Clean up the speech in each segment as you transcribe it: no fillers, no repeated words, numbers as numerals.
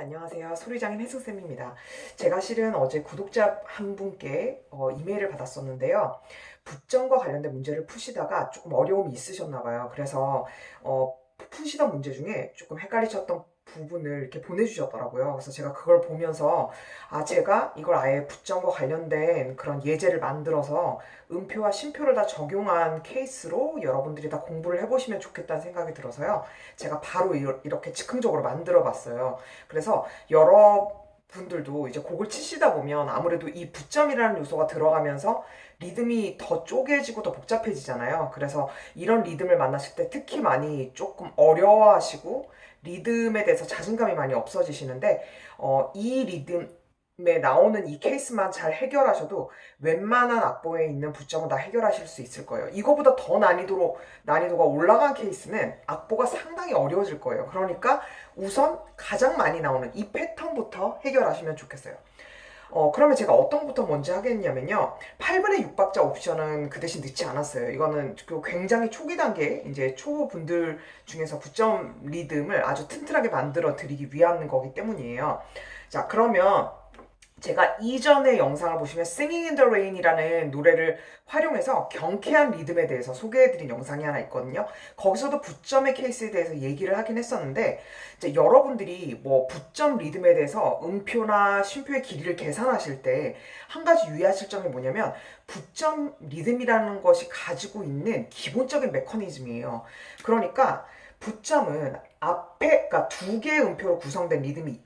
안녕하세요. 소리장인 혜승쌤입니다. 제가 실은 어제 구독자 한 분께 이메일을 받았었는데요. 부정과 관련된 문제를 푸시다가 조금 어려움이 있으셨나 봐요. 그래서 푸시던 문제 중에 조금 헷갈리셨던 부분을 이렇게 보내주셨더라고요. 그래서 제가 그걸 보면서 제가 이걸 아예 부정과 관련된 그런 예제를 만들어서 음표와 쉼표를 다 적용한 케이스로 여러분들이 다 공부를 해보시면 좋겠다는 생각이 들어서요. 제가 바로 이렇게 즉흥적으로 만들어 봤어요. 그래서 여러분들도 이제 곡을 치시다 보면 아무래도 이 부점이라는 요소가 들어가면서 리듬이 더 쪼개지고 더 복잡해지잖아요. 그래서 이런 리듬을 만나실 때 특히 많이 조금 어려워하시고 리듬에 대해서 자신감이 많이 없어지시는데 이 리듬에 나오는 이 케이스만 잘 해결하셔도 웬만한 악보에 있는 부점은 다 해결하실 수 있을 거예요. 이거보다 더 난이도가 올라간 케이스는 악보가 상당히 어려워질 거예요. 그러니까 우선 가장 많이 나오는 이 패턴부터 해결하시면 좋겠어요. 그러면 제가 어떤 것부터 먼저 하겠냐면요. 8분의 6박자 옵션은 그 대신 넣지 않았어요. 이거는 굉장히 초기 단계, 이제 초보분들 중에서 9점 리듬을 아주 튼튼하게 만들어 드리기 위한 거기 때문이에요. 자, 그러면 제가 이전의 영상을 보시면 Singing in the Rain이라는 노래를 활용해서 경쾌한 리듬에 대해서 소개해드린 영상이 하나 있거든요. 거기서도 부점의 케이스에 대해서 얘기를 하긴 했었는데 이제 여러분들이 뭐 부점 리듬에 대해서 음표나 쉼표의 길이를 계산하실 때 한 가지 유의하실 점이 뭐냐면 부점 리듬이라는 것이 가지고 있는 기본적인 메커니즘이에요. 그러니까 부점은 그러니까 두 개의 음표로 구성된 리듬이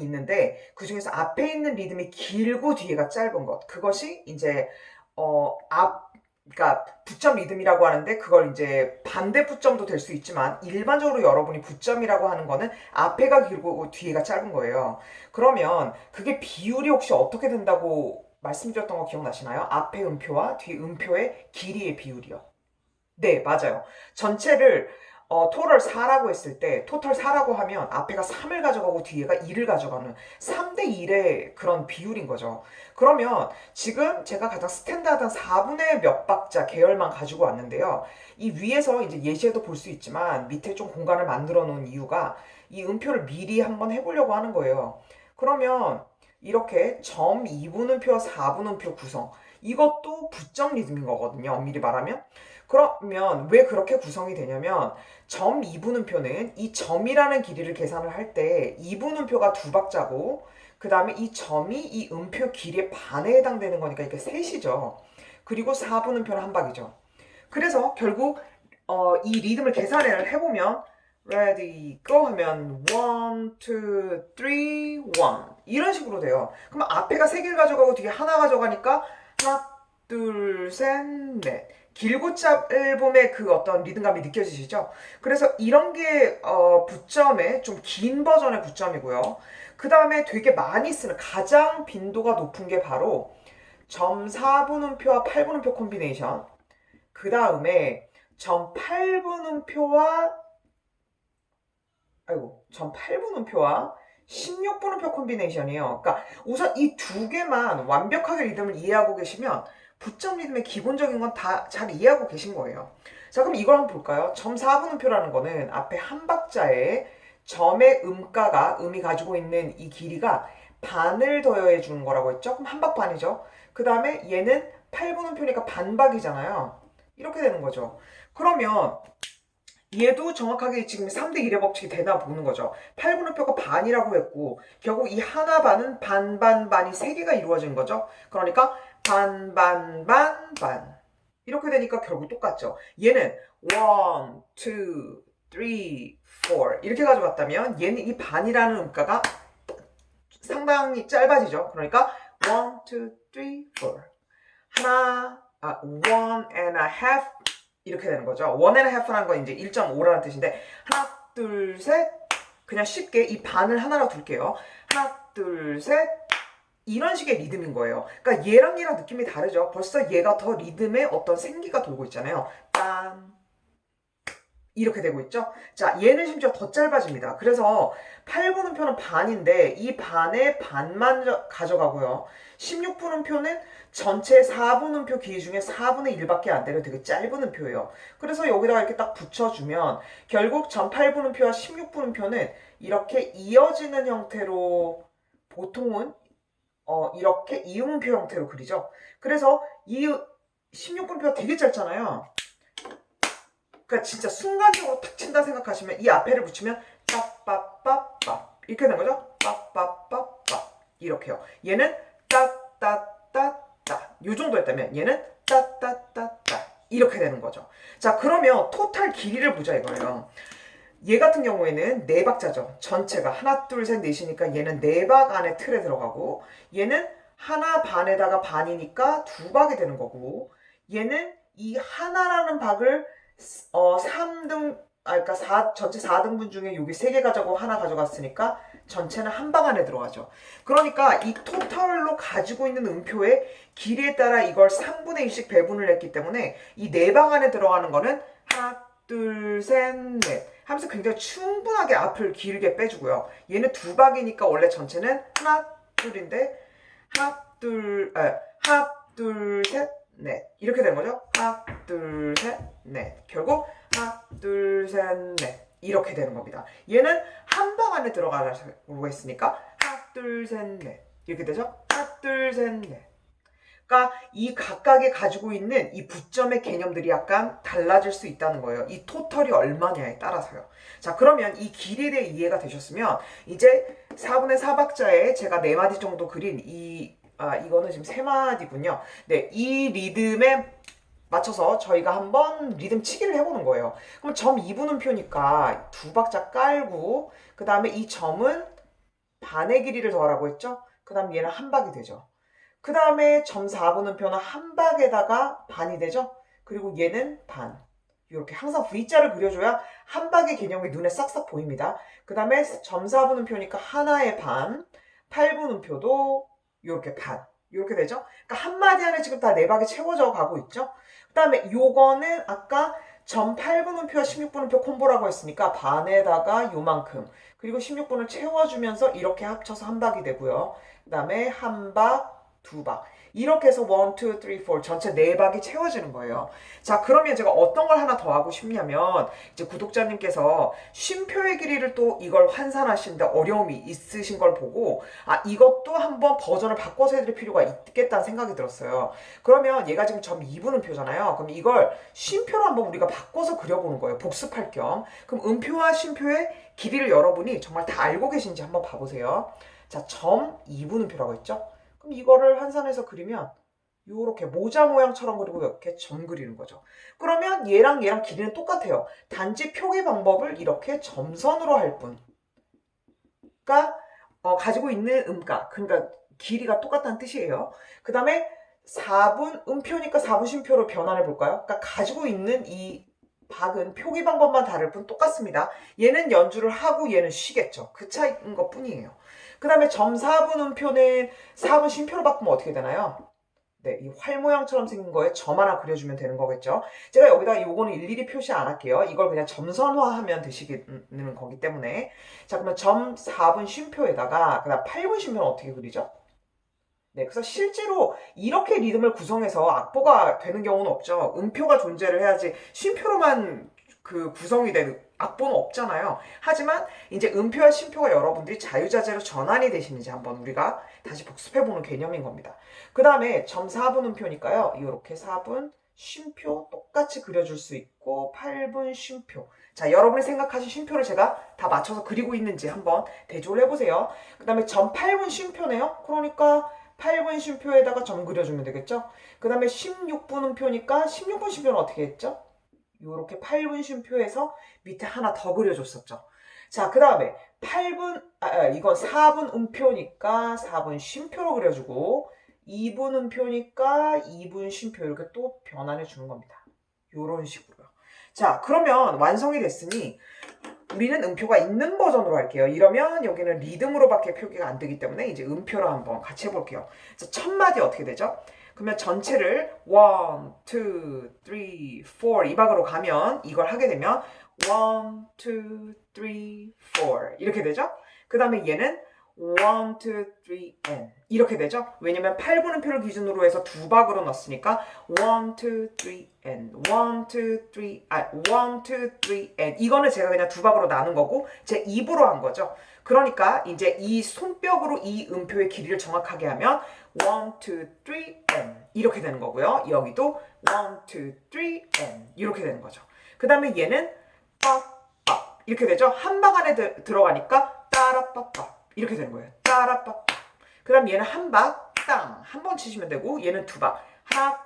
있는데 그 중에서 앞에 있는 리듬이 길고 뒤에가 짧은 것. 그것이 이제 그러니까 부점 리듬이라고 하는데 그걸 이제 반대 부점도 될 수 있지만 일반적으로 여러분이 부점이라고 하는 거는 앞에가 길고 뒤에가 짧은 거예요. 그러면 그게 비율이 혹시 어떻게 된다고 말씀드렸던 거 기억나시나요? 앞에 음표와 뒤 음표의 길이의 비율이요. 네, 맞아요. 전체를 토tal 4라고 했을 때 토탈 4라고 하면 앞에가 3을 가져가고 뒤에가 2를 가져가는 3대 1의 그런 비율인 거죠. 그러면 지금 제가 가장 스탠다드한 4분의 몇 박자 계열만 가지고 왔는데요. 이 위에서 이제 예시에도 볼 수 있지만 밑에 좀 공간을 만들어 놓은 이유가 이 음표를 미리 한번 해보려고 하는 거예요. 그러면 이렇게 점 2분음표, 4분음표 구성 이것도 부정 리듬인 거거든요. 엄밀히 말하면. 그러면 왜 그렇게 구성이 되냐면 점 2분음표는 이 점이라는 길이를 계산을 할 때 2분음표가 두 박자고 그 다음에 이 점이 이 음표 길이의 반에 해당되는 거니까 이게 셋이죠. 그리고 4분음표는 한 박이죠. 그래서 결국 이 리듬을 계산을 해보면 ready go 하면 1, 2, 3, 1 이런 식으로 돼요. 그럼 앞에가 3개를 가져가고 뒤에 하나 가져가니까 하나 둘 셋 넷 길고 짧음의 그 어떤 리듬감이 느껴지시죠? 그래서 이런 게 부점의 좀 긴 버전의 부점이고요. 그 다음에 되게 많이 쓰는 가장 빈도가 높은 게 바로 점 4분음표와 8분음표 콤비네이션 그 다음에 점 8분음표와 점 8분음표와 16분음표 콤비네이션이에요. 그러니까 우선 이 두 개만 완벽하게 리듬을 이해하고 계시면 부점 리듬의 기본적인 건 다 잘 이해하고 계신 거예요. 자, 그럼 이걸 한번 볼까요? 점 4분음표라는 거는 앞에 한 박자에 점의 음이 가지고 있는 이 길이가 반을 더해 주는 거라고 했죠? 그럼 한 박 반이죠. 그 다음에 얘는 8분음표니까 반박이잖아요. 이렇게 되는 거죠. 그러면 얘도 정확하게 지금 3대 1의 법칙이 되나 보는 거죠. 8분음표가 반이라고 했고 결국 이 하나 반은 반반반이 3개가 이루어진 거죠. 그러니까 반반반반 이렇게 되니까 결국 똑같죠. 얘는 1, 2, 3, 4 이렇게 가져갔다면 얘는 이 반이라는 음가가 상당히 짧아지죠. 그러니까 1, 2, 3, 4 1 and a half 이렇게 되는 거죠. 1 and a half라는 건 이제 1.5라는 뜻인데 하나 둘 셋 그냥 쉽게 이 반을 하나로 둘게요. 하나 둘 셋 이런 식의 리듬인 거예요. 그러니까 얘랑 느낌이 다르죠. 벌써 얘가 더 리듬에 어떤 생기가 돌고 있잖아요. 딴 이렇게 되고 있죠. 자, 얘는 심지어 더 짧아집니다. 그래서 8분음표는 반인데 이 반의 반만 가져가고요. 16분음표는 전체 4분음표 길이 중에 4분의 1밖에 안 되는 되게 짧은 음표예요. 그래서 여기다가 이렇게 딱 붙여주면 결국 전 8분음표와 16분음표는 이렇게 이어지는 형태로 보통은 이렇게 이음표 형태로 그리죠. 그래서 이 16분표가 되게 짧잖아요. 그러니까 진짜 순간적으로 탁 친다 생각하시면 이 앞에를 붙이면 빠빠빠빠 이렇게 되는 거죠. 빠빠빠빠 이렇게요. 얘는 따따따따 요 정도였다면 얘는 따따따따 이렇게 되는 거죠. 자, 그러면 토탈 길이를 보자 이거예요. 얘 같은 경우에는 네 박자죠. 전체가 하나 둘 셋 넷이니까 얘는 네 박 안에 틀에 들어가고 얘는 하나 반에다가 반이니까 두 박이 되는 거고 얘는 이 하나라는 박을 3등 그러니까 전체 4등분 중에 여기 3개 가져가고 하나 가져갔으니까 전체는 한 박 안에 들어가죠. 그러니까 이 토탈로 가지고 있는 음표의 길이에 따라 이걸 3분의 1씩 배분을 했기 때문에 이 네 박 안에 들어가는 거는 하나 둘 셋 넷 하면서 굉장히 충분하게 앞을 길게 빼주고요. 얘는 두 박이니까 원래 전체는 하나 둘인데 하나 둘 셋 넷 이렇게 되는 거죠. 하나 둘 셋 넷 결국 하나 둘 셋 넷 이렇게 되는 겁니다. 얘는 한 방 안에 들어가려고 했으니까 하나 둘 셋 넷 이렇게 되죠. 하나 둘 셋 넷 그러니까 이 각각이 가지고 있는 이 부점의 개념들이 약간 달라질 수 있다는 거예요. 이 토털이 얼마냐에 따라서요. 자, 그러면 이 길이에 대해 이해가 되셨으면 이제 4분의 4박자에 제가 4마디 정도 그린 이거는 지금 3마디군요. 네, 이 리듬에 맞춰서 저희가 한번 리듬 치기를 해보는 거예요. 그럼 점 2분음표니까 두 박자 깔고 그 다음에 이 점은 반의 길이를 더하라고 했죠? 그 다음 얘는 한 박이 되죠. 그 다음에 점 4분음표는 한 박에다가 반이 되죠? 그리고 얘는 반. 이렇게 항상 V자를 그려줘야 한 박의 개념이 눈에 싹싹 보입니다. 그 다음에 점 4분음표니까 하나의 반, 8분음표도 이렇게 반. 이렇게 되죠? 그러니까 한마디 안에 지금 다 네 박이 채워져 가고 있죠? 그 다음에 요거는 아까 점 8분음표와 16분음표 콤보라고 했으니까 반에다가 요만큼. 그리고 16분을 채워주면서 이렇게 합쳐서 한 박이 되고요. 그 다음에 한 박, 두 박. 이렇게 해서 1, 2, 3, 4 전체 네 박이 채워지는 거예요. 자, 그러면 제가 어떤 걸 하나 더 하고 싶냐면 이제 구독자님께서 쉼표의 길이를 또 이걸 환산하시는데 어려움이 있으신 걸 보고 이것도 한번 버전을 바꿔서 해드릴 필요가 있겠다는 생각이 들었어요. 그러면 얘가 지금 점 2분음표잖아요. 그럼 이걸 쉼표로 한번 우리가 바꿔서 그려보는 거예요. 복습할 겸. 그럼 음표와 쉼표의 길이를 여러분이 정말 다 알고 계신지 한번 봐보세요. 자, 점 2분음표라고 했죠? 그럼 이거를 환산해서 그리면 요렇게 모자 모양처럼 그리고 이렇게 점 그리는 거죠. 그러면 얘랑 길이는 똑같아요. 단지 표기 방법을 이렇게 점선으로 할 뿐. 그러니까 가지고 있는 음가, 그러니까 길이가 똑같다는 뜻이에요. 그 다음에 4분 음표니까 4분 쉼표로 변환해 볼까요? 그러니까 가지고 있는 이 박은 표기 방법만 다를 뿐 똑같습니다. 얘는 연주를 하고 얘는 쉬겠죠. 그 차이인 것 뿐이에요. 그 다음에 점 4분 음표는 4분 쉼표로 바꾸면 어떻게 되나요? 네, 이 활 모양처럼 생긴 거에 점 하나 그려주면 되는 거겠죠. 제가 여기다 요거는 일일이 표시 안 할게요. 이걸 그냥 점선화하면 되시는 거기 때문에. 자, 그러면 점 4분 쉼표에다가 그다음 8분 쉼표는 어떻게 그리죠? 네, 그래서 실제로 이렇게 리듬을 구성해서 악보가 되는 경우는 없죠. 음표가 존재를 해야지 쉼표로만 구성이 되는 악보는 없잖아요. 하지만 이제 음표와 쉼표가 여러분들이 자유자재로 전환이 되시는지 한번 우리가 다시 복습해보는 개념인 겁니다. 그 다음에 점 4분 음표니까요. 이렇게 4분 쉼표 똑같이 그려줄 수 있고 8분 쉼표. 자, 여러분이 생각하신 쉼표를 제가 다 맞춰서 그리고 있는지 한번 대조를 해보세요. 그 다음에 점 8분 쉼표네요. 그러니까 8분 쉼표에다가 점 그려주면 되겠죠? 그 다음에 16분 음표니까 16분 쉼표는 어떻게 했죠? 요렇게 8분 쉼표에서 밑에 하나 더 그려줬었죠. 자, 그 다음에 8분, 이건 4분 음표니까 4분 쉼표로 그려주고 2분 음표니까 2분 쉼표 이렇게 또 변환해 주는 겁니다. 요런 식으로요. 자, 그러면 완성이 됐으니 우리는 음표가 있는 버전으로 할게요. 이러면 여기는 리듬으로밖에 표기가 안 되기 때문에 이제 음표로 한번 같이 해볼게요. 그래서 첫 마디 어떻게 되죠? 그러면 전체를 1, 2, 3, 4 이 박으로 가면 이걸 하게 되면 1, 2, 3, 4 이렇게 되죠? 그 다음에 얘는 1, 2, 3, and 이렇게 되죠? 왜냐면 8분음표를 기준으로 해서 두 박으로 넣었으니까 1, 2, 3, and 1, 2, 3, 1, 2, 3, and 이거는 제가 그냥 두 박으로 나눈 거고 제 입으로 한 거죠. 그러니까 이제 이 손뼉으로 이 음표의 길이를 정확하게 하면 1, 2, 3, and 이렇게 되는 거고요. 여기도 1, 2, 3, and 이렇게 되는 거죠. 그 다음에 얘는 빠빠 이렇게 되죠. 한 박 안에 들어가니까 따라빠빠 이렇게 되는 거예요. 따라빠빠. 그 다음 얘는 한 박 땅 한 번 치시면 되고 얘는 두 박 하나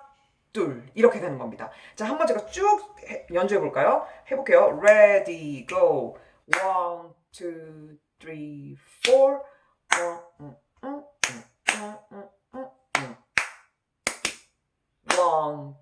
둘 이렇게 되는 겁니다. 자, 한번 제가 쭉 연주해 볼까요? 해볼게요. Ready, go. 1, 2, 3, 4. 1, 2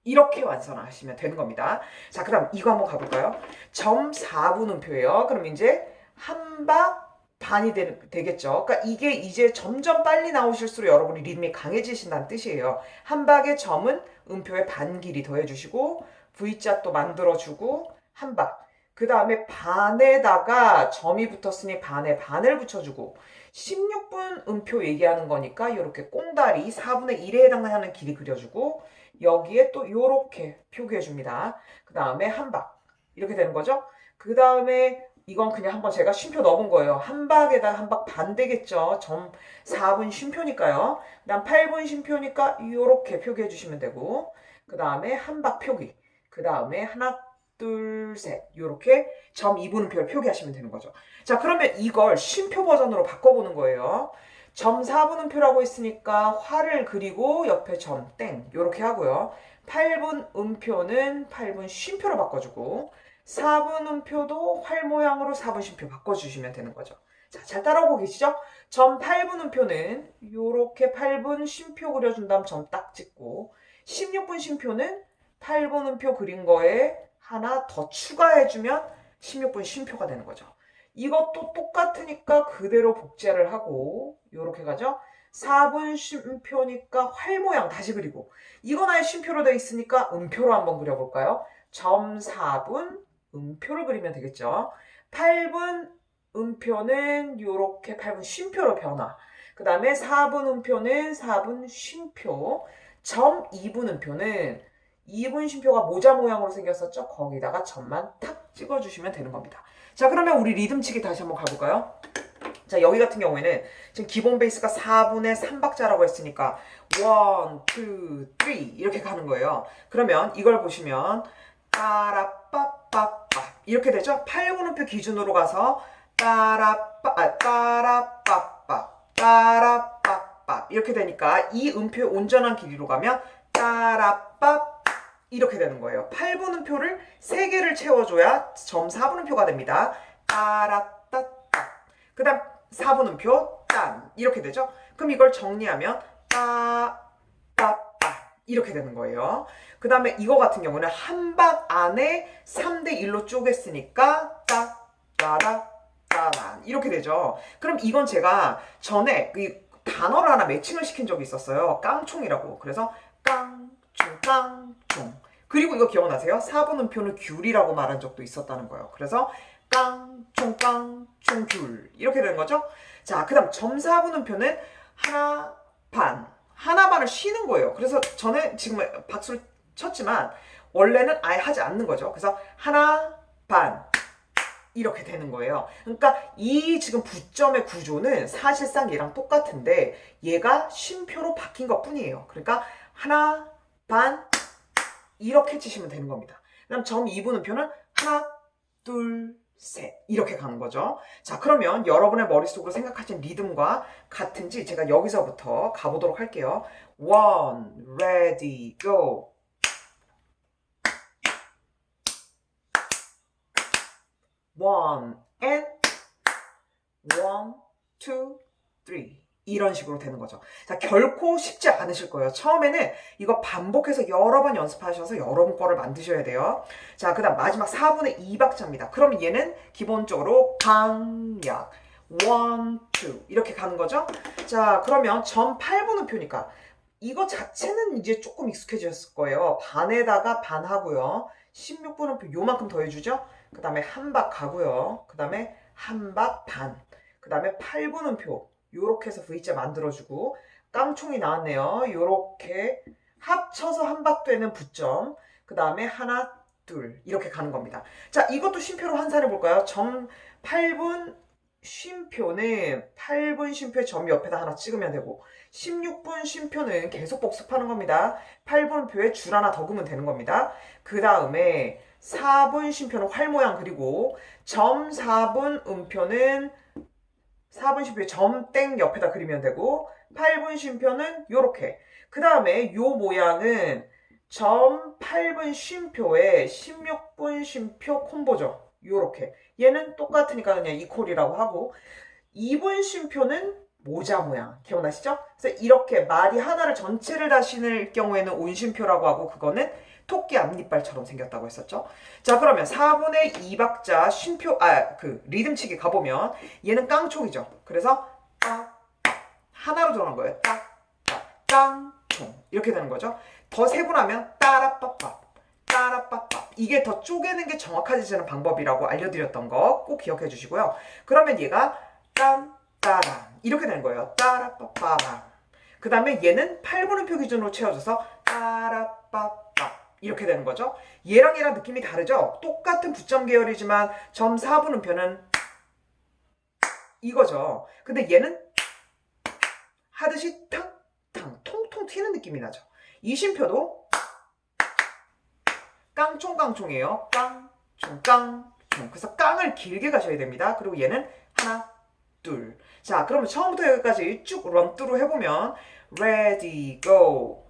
이렇게 완성하시면 되는 겁니다. 자, 그 다음 이거 한번 가볼까요? 점 4분음표예요. 그럼 이제 한 박 반이 되겠죠. 그러니까 이게 이제 점점 빨리 나오실수록 여러분이 리듬이 강해지신다는 뜻이에요. 한 박의 점은 음표의 반 길이 더해주시고 V자 또 만들어주고 한 박. 그 다음에 반에다가 점이 붙었으니 반에 반을 붙여주고 16분 음표 얘기하는 거니까 이렇게 꽁다리 4분의 1에 해당하는 길이 그려주고 여기에 또 이렇게 표기해줍니다. 그 다음에 한 박. 이렇게 되는 거죠. 그 다음에 이건 그냥 한번 제가 쉼표 넣어본 거예요. 한 박에다 한 박 반 되겠죠. 점 4분 쉼표니까요. 그 다음 8분 쉼표니까 이렇게 표기해 주시면 되고 그 다음에 한 박 표기. 그 다음에 하나 둘 셋 이렇게 점 2분음표를 표기하시면 되는 거죠. 자, 그러면 이걸 쉼표 버전으로 바꿔보는 거예요. 점 4분음표라고 했으니까 활을 그리고 옆에 점 땡 이렇게 하고요. 8분 음표는 8분 쉼표로 바꿔주고 4분 음표도 활 모양으로 4분 쉼표 바꿔주시면 되는 거죠. 자, 잘 따라오고 계시죠? 점 8분 음표는 이렇게 8분 쉼표 그려준 다음 점 딱 찍고 16분 쉼표는 8분 음표 그린 거에 하나 더 추가해주면 16분 쉼표가 되는 거죠. 이것도 똑같으니까 그대로 복제를 하고 이렇게 가죠. 4분 쉼표니까 활 모양 다시 그리고 이건 아예 쉼표로 되어 있으니까 음표로 한번 그려볼까요? 점 4분 음표를 그리면 되겠죠. 8분 음표는 이렇게 8분 쉼표로 변화. 그 다음에 4분 음표는 4분 쉼표. 점 2분 음표는 2분 쉼표가 모자 모양으로 생겼었죠. 거기다가 점만 탁 찍어주시면 되는 겁니다. 자, 그러면 우리 리듬치기 다시 한번 가볼까요? 자, 여기 같은 경우에는 지금 기본 베이스가 4분의 3박자라고 했으니까 1, 2, 3 이렇게 가는 거예요. 그러면 이걸 보시면 따라빠빠빠 이렇게 되죠? 8분음표 기준으로 가서 따라빠빠 따라빠빠 이렇게 되니까 이 음표의 온전한 길이로 가면 따라빠빠 이렇게 되는 거예요. 8분음표를 3개를 채워줘야 점 4분음표가 됩니다. 따라따따 그 다음 4분음표 딴 이렇게 되죠? 그럼 이걸 정리하면 따빠빠 이렇게 되는 거예요. 그 다음에 이거 같은 경우는 한 박 안에 3대 1로 쪼갰으니까 따따라 따란 이렇게 되죠. 그럼 이건 제가 전에 이 단어를 하나 매칭을 시킨 적이 있었어요. 깡총이라고. 그래서 깡총 깡총 그리고 이거 기억나세요? 4분음표는 귤이라고 말한 적도 있었다는 거예요. 그래서 깡총 깡총 귤 이렇게 되는 거죠. 자, 그 다음 점 4분음표는 하나 반 하나 반을 쉬는 거예요. 그래서 저는 지금 박수를 쳤지만 원래는 아예 하지 않는 거죠. 그래서 하나 반 이렇게 되는 거예요. 그러니까 이 지금 부점의 구조는 사실상 얘랑 똑같은데 얘가 쉼표로 바뀐 것 뿐이에요. 그러니까 하나 반 이렇게 치시면 되는 겁니다. 그다음 점 2분음표는 하나 둘 셋 이렇게 가는 거죠. 자, 그러면 여러분의 머릿속으로 생각하신 리듬과 같은지 제가 여기서부터 가보도록 할게요. 1, ready, go. 1 and 1, 2, 3 이런 식으로 되는 거죠. 자, 결코 쉽지 않으실 거예요. 처음에는 이거 반복해서 여러 번 연습하셔서 여러분 거를 만드셔야 돼요. 자, 그 다음 마지막 4분의 2박자입니다. 그럼 얘는 기본적으로 강약 1, 2 이렇게 가는 거죠. 자, 그러면 점 8분음표니까 이거 자체는 이제 조금 익숙해졌을 거예요. 반에다가 반 하고요. 16분음표 요만큼 더해주죠. 그 다음에 한 박 가고요. 그 다음에 한 박 반. 그 다음에 8분음표 요렇게 해서 V자 만들어주고 깡총이 나왔네요. 요렇게 합쳐서 한 박 되는 부점. 그 다음에 하나, 둘 이렇게 가는 겁니다. 자, 이것도 쉼표로 환산해 볼까요? 점 8분 쉼표는 8분 쉼표의 점 옆에다 하나 찍으면 되고 16분 쉼표는 계속 복습하는 겁니다. 8분표에 줄 하나 더 그으면 되는 겁니다. 그 다음에 4분 쉼표는 활 모양 그리고 점 4분 음표는 4분 쉼표에 점 땡 옆에다 그리면 되고 8분 쉼표는 요렇게. 그 다음에 요 모양은 점 8분 쉼표에 16분 쉼표 콤보죠. 요렇게. 얘는 똑같으니까 그냥 이퀄이라고 하고 2분 쉼표는 모자 모양. 기억나시죠? 그래서 이렇게 마디 하나를 전체를 다 신을 경우에는 온쉼표라고 하고 그거는 토끼 앞니빨처럼 생겼다고 했었죠. 자, 그러면 4분의 2박자 쉼표 리듬치기 가보면 얘는 깡총이죠. 그래서 딱 하나로 들어간 거예요. 딱 깡총 이렇게 되는 거죠. 더 세분하면 따라빠빠 따라빠빠 이게 더 쪼개는 게 정확해지는 방법이라고 알려드렸던 거 꼭 기억해 주시고요. 그러면 얘가 땀 따람 이렇게 되는 거예요. 따라빠빠람. 그 다음에 얘는 8분음표 기준으로 채워져서 따라빠빠 이렇게 되는 거죠. 얘랑 느낌이 다르죠? 똑같은 부점 계열이지만 점 4분음표는 이거죠. 근데 얘는 하듯이 탕탕 통통 튀는 느낌이 나죠. 이 쉼표도 깡총깡총이에요. 깡총 깡총. 그래서 깡을 길게 가셔야 됩니다. 그리고 얘는 하나 둘. 자, 그러면 처음부터 여기까지 쭉 런뚜루 해보면 ready go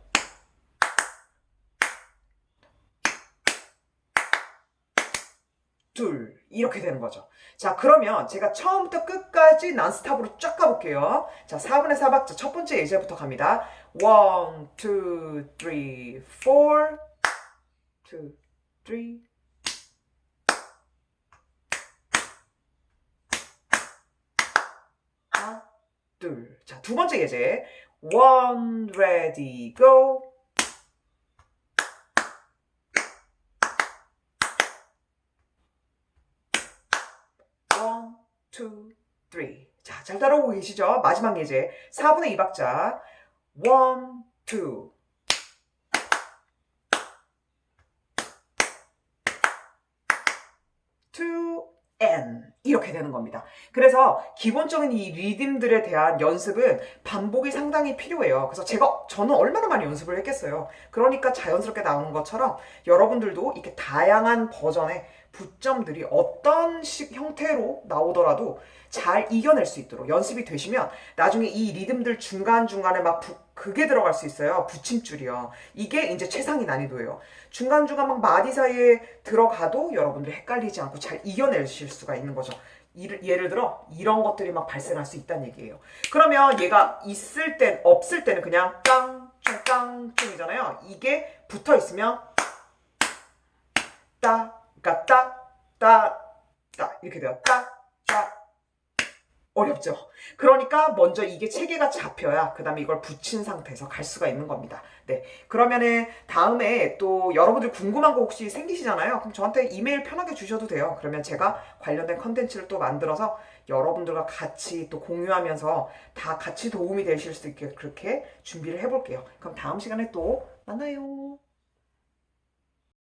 둘 이렇게 되는 거죠. 자, 그러면 제가 처음부터 끝까지 난스탑으로 쫙 가볼게요. 자, 4분의 4박자 첫 번째 예제부터 갑니다. 1, 2, 3, 4 2, 3 하나, 둘. 자, 두 번째 예제 1, ready, go 1, 2, 3. 자, 잘 따라오고 계시죠? 마지막 예제 4분의 2박자 1, 2 N 이렇게 되는 겁니다. 그래서 기본적인 이 리듬들에 대한 연습은 반복이 상당히 필요해요. 그래서 저는 얼마나 많이 연습을 했겠어요. 그러니까 자연스럽게 나오는 것처럼 여러분들도 이렇게 다양한 버전의 부점들이 어떤 형태로 나오더라도 잘 이겨낼 수 있도록 연습이 되시면 나중에 이 리듬들 중간중간에 막 그게 들어갈 수 있어요. 붙임줄이요. 이게 이제 최상위 난이도예요. 중간중간 막 마디 사이에 들어가도 여러분들 헷갈리지 않고 잘 이겨내실 수가 있는 거죠. 예를 들어 이런 것들이 막 발생할 수 있다는 얘기예요. 그러면 얘가 있을 땐 없을 때는 그냥 깡총깡총이잖아요. 이게 붙어 있으면 그러니까 따 이렇게 돼요. 따 어렵죠. 그러니까 먼저 이게 체계가 잡혀야 그 다음에 이걸 붙인 상태에서 갈 수가 있는 겁니다. 네, 그러면은 다음에 또 여러분들 궁금한 거 혹시 생기시잖아요. 그럼 저한테 이메일 편하게 주셔도 돼요. 그러면 제가 관련된 컨텐츠를 또 만들어서 여러분들과 같이 또 공유하면서 다 같이 도움이 되실 수 있게 그렇게 준비를 해볼게요. 그럼 다음 시간에 또 만나요.